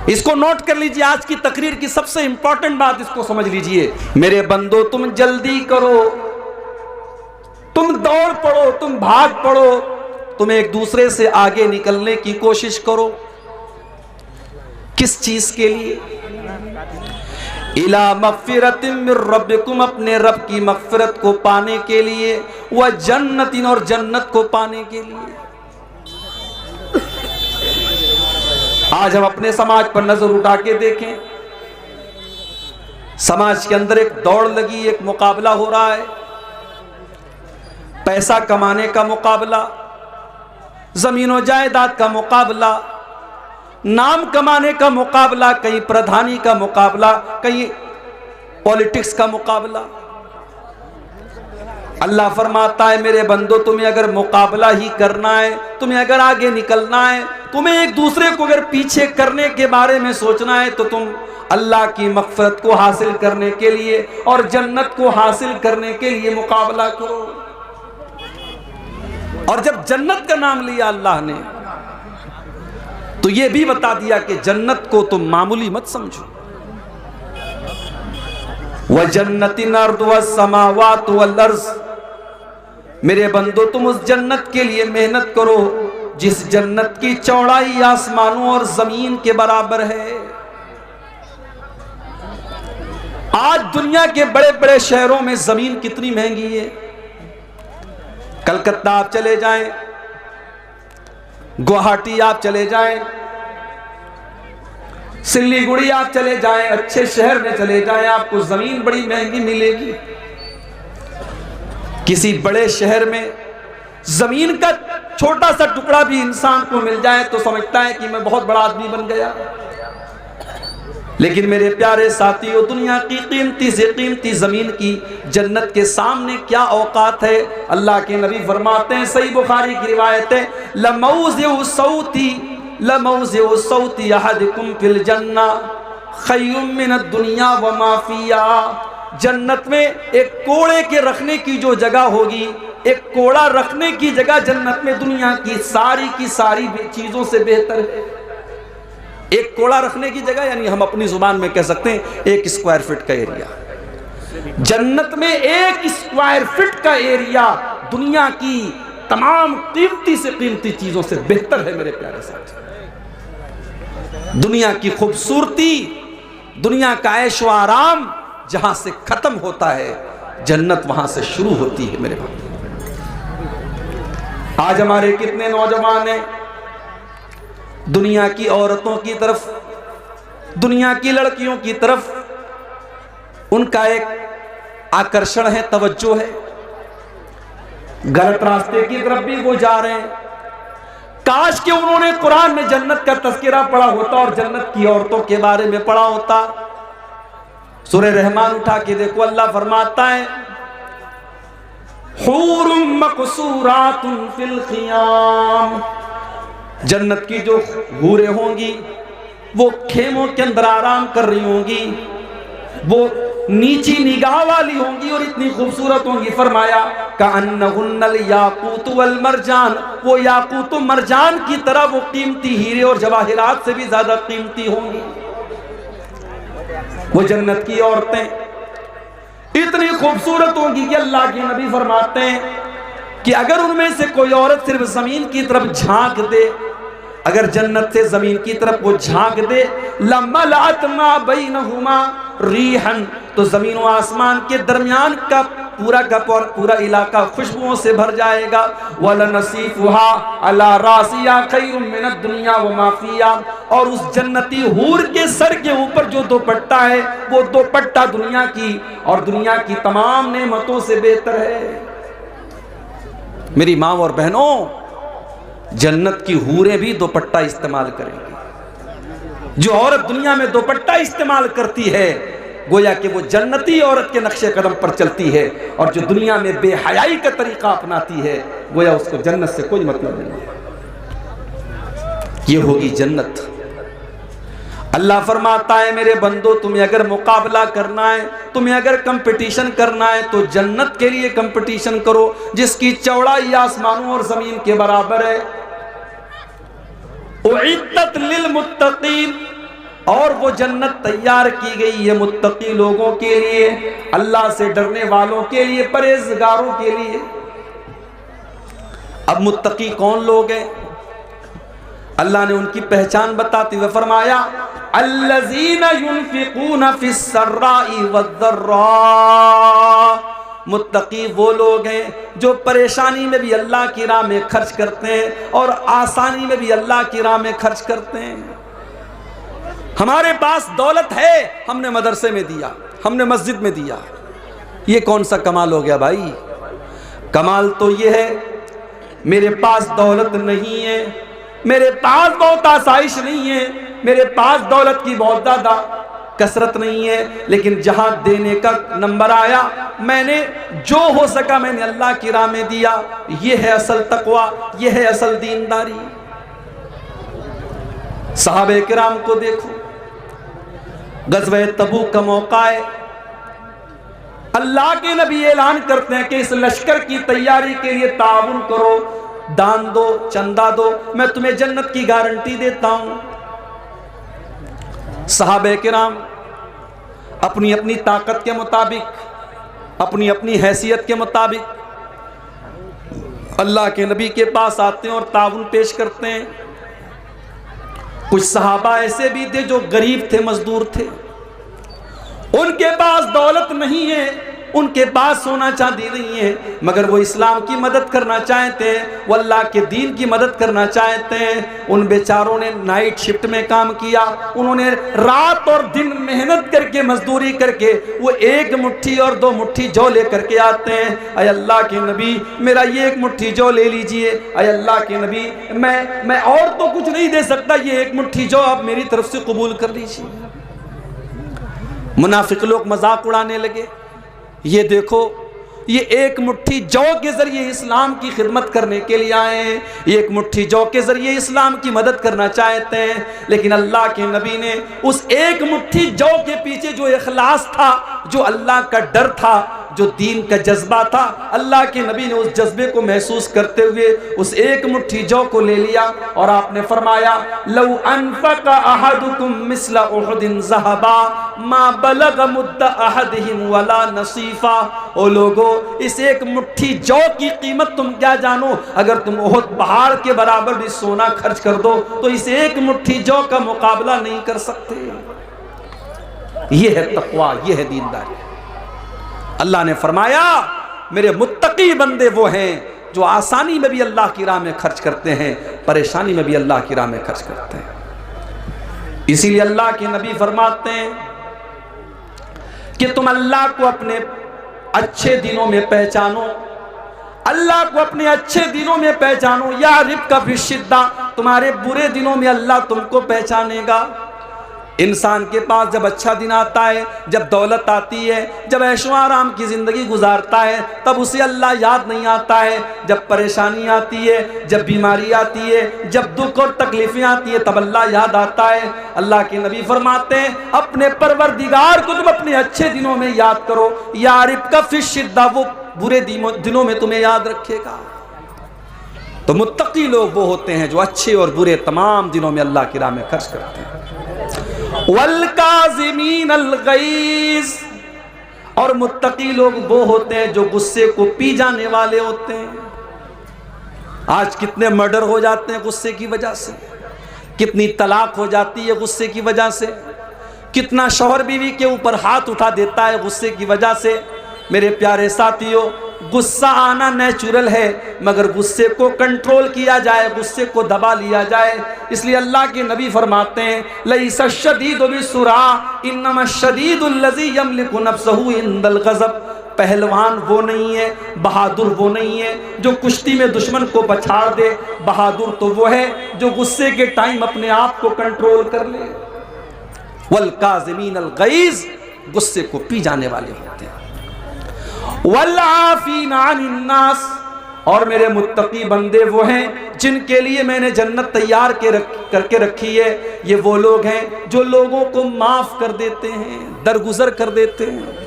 इसको नोट कर लीजिए, आज की तकरीर की सबसे इंपॉर्टेंट बात इसको समझ लीजिए। मेरे बंदो, तुम जल्दी करो, तुम दौड़ पड़ो, तुम भाग पड़ो, तुम एक दूसरे से आगे निकलने की कोशिश करो। किस चीज के लिए? इला मग़फ़िरतिन मिर रब्बिकुम, अपने रब की मग़फ़िरत को पाने के लिए, व जन्नतिन, और जन्नत को पाने के लिए। आज हम अपने समाज पर नजर उठा के देखें, समाज के अंदर एक दौड़ लगी, एक मुकाबला हो रहा है, पैसा कमाने का मुकाबला, जमीन जायदाद का मुकाबला, नाम कमाने का मुकाबला, कहीं प्रधानी का मुकाबला, कहीं पॉलिटिक्स का मुकाबला। अल्लाह फरमाता है मेरे बंदो, तुम्हें अगर मुकाबला ही करना है, तुम्हें अगर आगे निकलना है, तुम्हें एक दूसरे को अगर पीछे करने के बारे में सोचना है, तो तुम अल्लाह की मग़फ़िरत को हासिल करने के लिए और जन्नत को हासिल करने के लिए मुकाबला करो। और जब जन्नत का नाम लिया अल्लाह ने, तो यह भी बता दिया कि जन्नत को तुम मामूली मत समझो। व जन्नतिन अर्दुहा समावात वल अर्ज़, मेरे बंदो तुम उस जन्नत के लिए मेहनत करो जिस जन्नत की चौड़ाई आसमानों और जमीन के बराबर है। आज दुनिया के बड़े बड़े शहरों में जमीन कितनी महंगी है। कलकत्ता आप चले जाएं, गुवाहाटी आप चले जाएं, सिल्लीगुड़ी आप चले जाएं, अच्छे शहर में चले जाएं, आपको जमीन बड़ी महंगी मिलेगी। किसी बड़े शहर में जमीन का छोटा सा टुकड़ा भी इंसान को मिल जाए तो समझता है कि मैं बहुत बड़ा आदमी बन गया। लेकिन मेरे प्यारे साथियों, दुनिया की कीमती से कीमती जमीन की जन्नत के सामने क्या औकात है। अल्लाह के नबी फरमाते हैं, सही बुखारी की रिवायत है, लमौज़िउ सौती अहदिकुम फिल जन्ना खैरुम मिनद दुनिया व मा फिहा। जन्नत में एक कोड़े के रखने की जो जगह होगी, एक कोड़ा रखने की जगह जन्नत में दुनिया की सारी चीजों से बेहतर है। एक कोड़ा रखने की जगह, यानी हम अपनी जुबान में कह सकते हैं 1 स्क्वायर फीट का एरिया। जन्नत में 1 स्क्वायर फीट का एरिया दुनिया की तमाम कीमती से कीमती चीजों से बेहतर है। मेरे प्यारे साथी, दुनिया की खूबसूरती, दुनिया का ऐशो आराम जहां से खत्म होता है, जन्नत वहां से शुरू होती है। मेरे भाई, आज हमारे कितने नौजवान हैं दुनिया की औरतों की तरफ, दुनिया की लड़कियों की तरफ उनका एक आकर्षण है, तवज्जो है, गलत रास्ते की तरफ भी वो जा रहे हैं। काश कि उन्होंने कुरान में जन्नत का तज़किरा पढ़ा होता और जन्नत की औरतों के बारे में पढ़ा होता। सूरह रहमान उठा के देखो, अल्लाह फरमाता है, हूरुम मक़सूरातुन फिल ख़ियाम, जन्नत की जो हूरें होंगी वो खेमों के अंदर आराम कर रही होंगी, वो नीची निगाह वाली होंगी और इतनी खूबसूरत होंगी। फरमाया कअन्नहुन्नल याकूत वल मरजान, वो याकूत मरजान की तरह वो कीमती हीरे और जवाहिरात से भी ज्यादा कीमती होंगी। वो जन्नत की औरतें इतनी खूबसूरत होंगी कि अल्लाह के नबी फरमाते हैं कि अगर उनमें से कोई औरत सिर्फ जमीन की तरफ झांक दे, अगर जन्नत से जमीन की तरफ वो झांक दे, लमलअत मा बैनहुमा रीहन, तो जमीन और आसमान के दरमियान का पूरा इलाका खुशबुओं से भर जाएगा। वलनसीफुहा अला रासिया खैरुम मिनद दुनिया व मा फिहा, और उस जन्नती हूर के सर के ऊपर जो दुपट्टा है, वो दुपट्टा दुनिया की और दुनिया की तमाम नेमतों से बेहतर है। मेरी माँ और बहनों, जन्नत की हूरें भी दुपट्टा इस्तेमाल करेंगी। जो औरत दुनिया में दुपट्टा इस्तेमाल करती है, गोया कि वो जन्नती औरत के नक्शे कदम पर चलती है, और जो दुनिया में बेहयाई का तरीका अपनाती है, गोया उसको जन्नत से कोई मतलब नहीं है। ये होगी जन्नत। अल्लाह फरमाता है मेरे बंदो, तुम्हें अगर मुकाबला करना है, तुम्हें अगर कंपटीशन करना है, तो जन्नत के लिए कंपटीशन करो जिसकी चौड़ाई आसमानों और जमीन के बराबर है। उइद्दत लिल मुत्तकीन, और वो जन्नत तैयार की गई है मुत्तकी लोगों के लिए, अल्लाह से डरने वालों के लिए, परहेजगारों के लिए। अब मुत्तकी कौन लोग हैं? अल्लाह ने उनकी पहचान बताते हुए फरमाया, अल्लज़ीना युनफ़िक़ूना फ़िस्सर्राई वद्दर्रा। मुत्तकी वो लोग हैं जो परेशानी में भी अल्लाह की राह में खर्च करते हैं और आसानी में भी अल्लाह की राह में खर्च करते हैं। हमारे पास दौलत है, हमने मदरसे में दिया, हमने मस्जिद में दिया, ये कौन सा कमाल हो गया भाई? कमाल तो ये है मेरे पास दौलत नहीं है, मेरे पास बहुत आसाइश नहीं है, मेरे पास दौलत की बहुत ज़्यादा कसरत नहीं है, लेकिन जहां देने का नंबर आया मैंने जो हो सका मैंने अल्लाह की राह में दिया। ये है असल तकवा, ये है असल दीनदारी। सहाबे किराम को देखो, गज़वे तबूक का मौका है, अल्लाह के नबी ऐलान करते हैं कि इस लश्कर की तैयारी के लिए ताउन करो, दान दो, चंदा दो, मैं तुम्हें जन्नत की गारंटी देता हूं। सहाबे किराम अपनी अपनी ताकत के मुताबिक, अपनी अपनी हैसियत के मुताबिक अल्लाह के नबी के पास आते हैं और ताउन पेश करते हैं। कुछ सहाबा ऐसे भी थे जो गरीब थे, मजदूर थे, उनके पास दौलत नहीं है, उनके पास सोना चांदी नहीं है, मगर वो इस्लाम की मदद करना चाहते हैं, वो अल्लाह के दीन की मदद करना चाहते हैं। उन बेचारों ने नाइट शिफ्ट में काम किया, उन्होंने रात और दिन मेहनत करके, मजदूरी करके वो एक मुट्ठी और दो मुट्ठी जौ लेकर के आते हैं। अय अल्लाह के नबी मेरा ये एक मुट्ठी जौ ले लीजिए, अय अल्लाह के नबी मैं और तो कुछ नहीं दे सकता, ये एक मुट्ठी जौ आप मेरी तरफ से कबूल कर लीजिए। मुनाफिक लोग मजाक उड़ाने लगे, ये देखो ये एक मुट्ठी जौ के जरिए इस्लाम की खिदमत करने के लिए आए हैं, एक मुट्ठी जौ के जरिए इस्लाम की मदद करना चाहते हैं। लेकिन अल्लाह के नबी ने उस एक मुट्ठी जौ के पीछे जो इखलास था, जो अल्लाह का डर था, जो दीन का जज्बा था, अल्लाह के नबी ने उस जज्बे को महसूस करते हुए उस एक मुट्ठी जौ को ले लिया और आपने फरमाया, लौ अनफक़ा अहदुकुम मिस्ला उहुदिन ज़हबा मा बलग मुद्दा अहदिहिम वला नसीफा। ओ लोगो, इस एक मुट्ठी जौ की कीमत तुम क्या जानो? अगर तुम उहुद पहाड़ के बराबर भी सोना खर्च कर दो तो इस एक मुट्ठी जौ का मुकाबला नहीं कर सकते। ये है तकवा, ये है दीनदारी। अल्लाह ने फरमाया मेरे मुत्तकी बंदे वो हैं जो आसानी में भी अल्लाह की राह में खर्च करते हैं, परेशानी में भी अल्लाह की राह में खर्च करते हैं। इसीलिए अल्लाह के नबी फरमाते हैं कि तुम अल्लाह को अपने अच्छे दिनों में पहचानो, अल्लाह को अपने अच्छे दिनों में पहचानो। या रिब्का फिश्शिद्दा, तुम्हारे बुरे दिनों में अल्लाह तुमको पहचानेगा। इंसान के पास जब अच्छा दिन आता है, जब दौलत आती है, जब ऐशो आराम की ज़िंदगी गुजारता है, तब उसे अल्लाह याद नहीं आता है। जब परेशानी आती है, जब बीमारी आती है, जब दुख और तकलीफ़ें आती है, तब अल्लाह याद आता है। अल्लाह के नबी फरमाते हैं अपने परवरदिगार को तुम अपने अच्छे दिनों में याद करो, यारिब का फिश्शिद्दा, वो बुरे दिनों में तुम्हें याद रखेगा। तो मुत्तकी लोग वो होते हैं जो अच्छे और बुरे तमाम दिनों में अल्लाह की राह में खर्च करते हैं। वल्काज़िमीन अल-गैज़, और मुत्तकी लोग वो होते हैं जो गुस्से को पी जाने वाले होते हैं। आज कितने मर्डर हो जाते हैं गुस्से की वजह से, कितनी तलाक हो जाती है गुस्से की वजह से, कितना शौहर बीवी के ऊपर हाथ उठा देता है गुस्से की वजह से। मेरे प्यारे साथियों, गुस्सा आना नेचुरल है, मगर गुस्से को कंट्रोल किया जाए, गुस्से को दबा लिया जाए। इसलिए अल्लाह के नबी फरमाते हैं लैसा शदीदु बिस्सुरा इन्नमा शदीदुल लज़ी यमलिकु नफ्सहु इंदल गज़ब। पहलवान वो नहीं है, बहादुर वो नहीं है जो कुश्ती में दुश्मन को पछाड़ दे। बहादुर तो वो है जो गुस्से के टाइम अपने आप को कंट्रोल कर ले। वल काज़िमीन अल गैज़, गुस्से को पी जाने वाले होते हैं। वल आफ़ीना अनिन नास, और मेरे मुत्तकी बंदे वो हैं जिनके लिए मैंने जन्नत तैयार करके रखी है। ये वो लोग हैं जो लोगों को माफ कर देते हैं, दरगुजर कर देते हैं।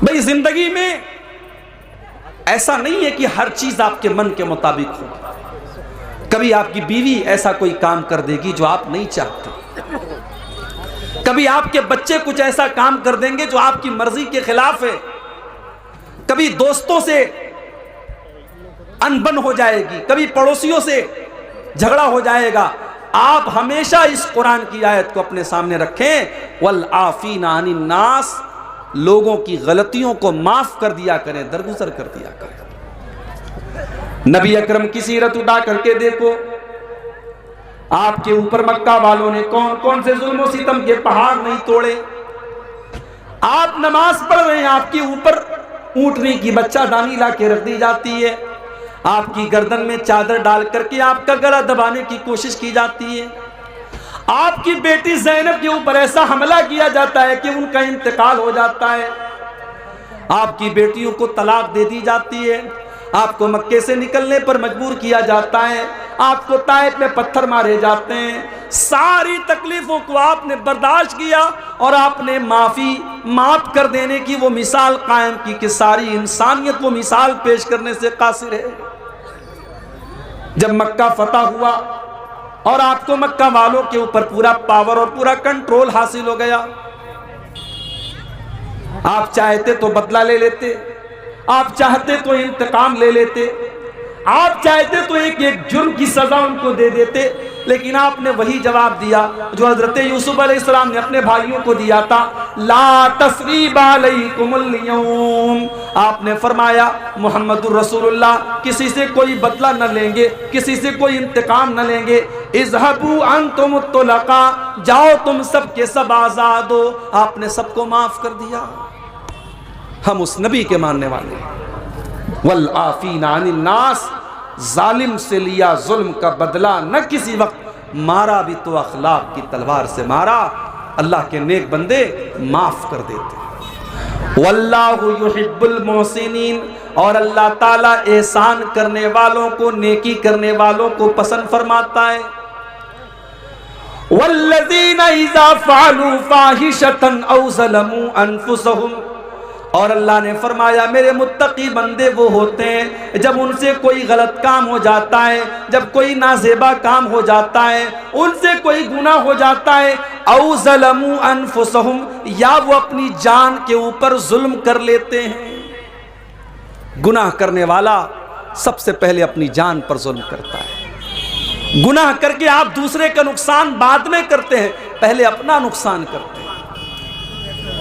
भाई जिंदगी में ऐसा नहीं है कि हर चीज आपके मन के मुताबिक हो। कभी आपकी बीवी ऐसा कोई काम कर देगी जो आप नहीं चाहते, कभी आपके बच्चे कुछ ऐसा काम कर देंगे जो आपकी मर्जी के खिलाफ है, कभी दोस्तों से अनबन हो जाएगी, कभी पड़ोसियों से झगड़ा हो जाएगा। आप हमेशा इस कुरान की आयत को अपने सामने रखें, वल आफीना अनिन नास, लोगों की गलतियों को माफ कर दिया करें, दरगुजर कर दिया करें। नबी अकरम की सीरत उठा करके देखो, आपके ऊपर मक्का वालों ने कौन कौन से जुल्म सितम के पहाड़ नहीं तोड़े। आप नमाज पढ़ रहे हैं, आपके ऊपर ऊंटनी की बच्चादानी ला के रख दी जाती है, आपकी गर्दन में चादर डाल करके आपका गला दबाने की कोशिश की जाती है, आपकी बेटी ज़ैनब के ऊपर ऐसा हमला किया जाता है कि उनका इंतकाल हो जाता है, आपकी बेटियों को तलाक दे दी जाती है, आपको मक्के से निकलने पर मजबूर किया जाता है, आपको ताइफ में पत्थर मारे जाते हैं। सारी तकलीफों को आपने बर्दाश्त किया और आपने माफ कर देने की वो मिसाल कायम की कि सारी इंसानियत वो मिसाल पेश करने से कासिर है। जब मक्का फतह हुआ और आपको मक्का वालों के ऊपर पूरा पावर और पूरा कंट्रोल हासिल हो गया, आप चाहते तो बदला ले लेते, आप चाहते तो इंतकाम ले लेते, आप चाहते तो एक एक जुर्म की सजा उनको दे देते, लेकिन आपने वही जवाब दिया जो हजरत यूसुफ अलैहिस्सलाम ने अपने भाइयों को दिया था, ला तस्रीबा अलैकुमुल यौम। आपने फरमाया मुहम्मदुर रसूलुल्लाह किसी से कोई बदला न लेंगे, किसी से कोई इंतकाम न लेंगे। इज़हबू अंतुम तुलका, जाओ तुम सब के सब आजाद हो। आपने सबको माफ कर दिया। हम उस नबी के मानने वाले हैं। वल आफीना अनिन नास, जालिम से लिया जुल्म का बदला, न किसी वक्त मारा भी तो अखलाक की तलवार से मारा। अल्लाह के नेक बंदे माफ कर देते। वल्लाहु युहिब्बुल मोहसिनीन, और अल्लाह ताला एहसान करने वालों को, नेकी करने वालों को पसंद फरमाता है। वल्लज़ीना इज़ा फ़अलू फ़ाहिशतन औ ज़लमू अनफुसहुम, और अल्लाह ने फरमाया मेरे मुत्तकी बंदे वो होते हैं जब उनसे कोई गलत काम हो जाता है, जब कोई नाज़ेबा काम हो जाता है, उनसे कोई गुनाह हो जाता है, औ ज़लमू अनफुसहुम, या वो अपनी जान के ऊपर जुल्म कर लेते हैं। गुनाह करने वाला सबसे पहले अपनी जान पर जुल्म करता है। गुनाह करके आप दूसरे का नुकसान बाद में करते हैं, पहले अपना नुकसान करते हैं।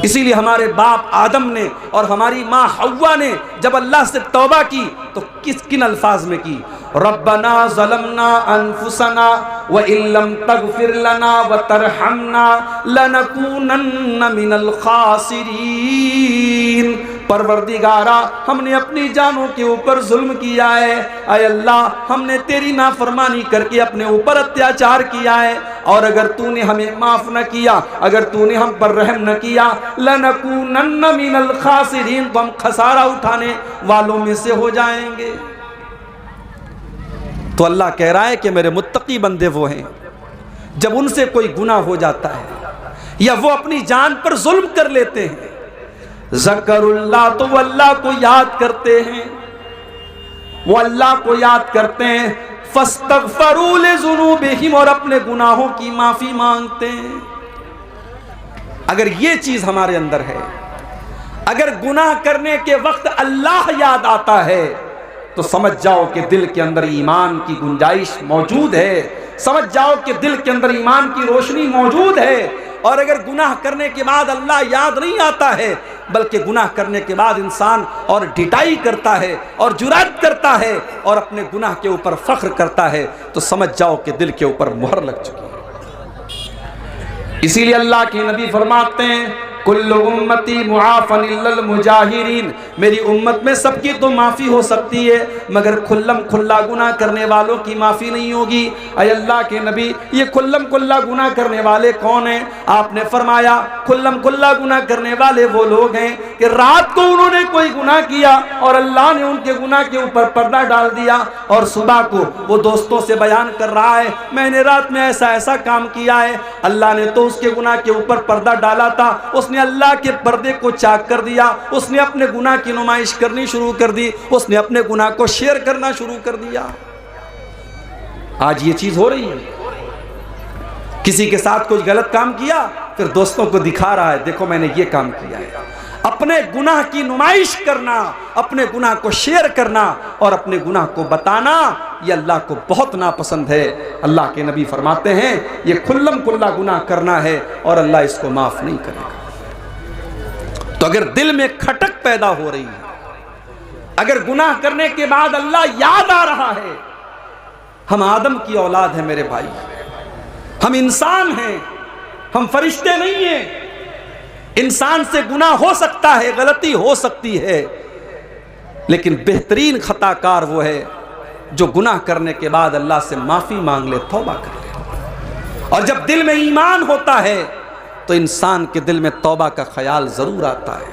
इसीलिए हमारे बाप आदम ने और हमारी माँ हव्वा ने जब अल्लाह से तौबा की तो किन अल्फाज में की, रब्बना ज़लमना अनफुसना व इल्लम तगफिर लना व तरहमना लनकूनन्ना मिनल खासिरीन। परवरदिगारा, हमने अपनी जानों के ऊपर जुल्म किया है, ऐ अल्लाह हमने तेरी नाफरमानी करके अपने ऊपर अत्याचार किया है, और अगर तूने हमें माफ न किया, अगर तूने हम पर रहम न किया, लनकूनन्ना मिनल खासिरीन, तो हम खसारा उठाने वालों में से हो जाएंगे। तो अल्लाह कह रहा है कि मेरे मुत्तकी बंदे वो हैं जब उनसे कोई गुनाह हो जाता है या वो अपनी जान पर जुल्म कर लेते हैं, ज़करुल्लाह, तो वो अल्लाह को याद करते हैं, वो अल्लाह को याद करते हैं, फस्तगफरू लिज़ुनूबिहिम, और अपने गुनाहों की माफी मांगते हैं। अगर ये चीज हमारे अंदर है, अगर गुनाह करने के वक्त अल्लाह याद आता है, तो समझ जाओ कि दिल के अंदर ईमान की गुंजाइश मौजूद है, समझ जाओ कि दिल के अंदर ईमान की रोशनी मौजूद है। और अगर गुनाह करने के बाद अल्लाह याद नहीं आता है, बल्कि गुनाह करने के बाद इंसान और ढिठाई करता है और जुरात करता है और अपने गुनाह के ऊपर फख्र करता है, तो समझ जाओ कि दिल के ऊपर मुहर लग चुकी है। इसीलिए अल्लाह के नबी फरमाते हैं, कुल्लु उम्मती मुआफ़न इल्लल मुजाहिरीन, मेरी उम्मत में सबकी तो माफ़ी हो सकती है, मगर खुल्लम खुल्ला गुनाह करने वालों की माफ़ी नहीं होगी। ऐ अल्लाह के नबी, ये खुल्लम खुल्ला गुनाह करने वाले कौन हैं? आपने फरमाया खुल्लम खुल्ला गुनाह करने वाले वो लोग हैं कि रात को उन्होंने कोई गुनाह किया और अल्लाह ने उनके गुनाह के ऊपर पर्दा डाल दिया, और सुबह को वो दोस्तों से बयान कर रहा है मैंने रात में ऐसा ऐसा काम किया है, अल्लाह ने तो उसके गुनाह के ऊपर पर्दा डाला था, उसने अल्लाह के पर्दे को चाक कर दिया, उसने अपने गुनाह की नुमाइश करनी शुरू कर दी, उसने अपने गुनाह को शेयर करना शुरू कर दिया। आज ये चीज हो रही है। किसी के साथ कुछ गलत काम किया, फिर दोस्तों को दिखा रहा है, देखो मैंने ये काम किया है। अपने गुनाह की नुमाइश करना, अपने गुनाह को शेयर करना और अपने गुनाह को बताना, ये अल्लाह को बहुत नापसंद है। अल्लाह के नबी फरमाते हैं ये खुल्लम खुल्ला गुनाह करना है और अल्लाह इसको माफ नहीं करेगा। तो अगर दिल में खटक पैदा हो रही है, अगर गुनाह करने के बाद अल्लाह याद आ रहा है, हम आदम की औलाद हैं मेरे भाई, हम इंसान हैं, हम फरिश्ते नहीं हैं। इंसान से गुनाह हो सकता है, गलती हो सकती है, लेकिन बेहतरीन खताकार वो है जो गुनाह करने के बाद अल्लाह से माफी मांग ले, तौबा कर ले। और जब दिल में ईमान होता है तो इंसान के दिल में तौबा का ख्याल जरूर आता है।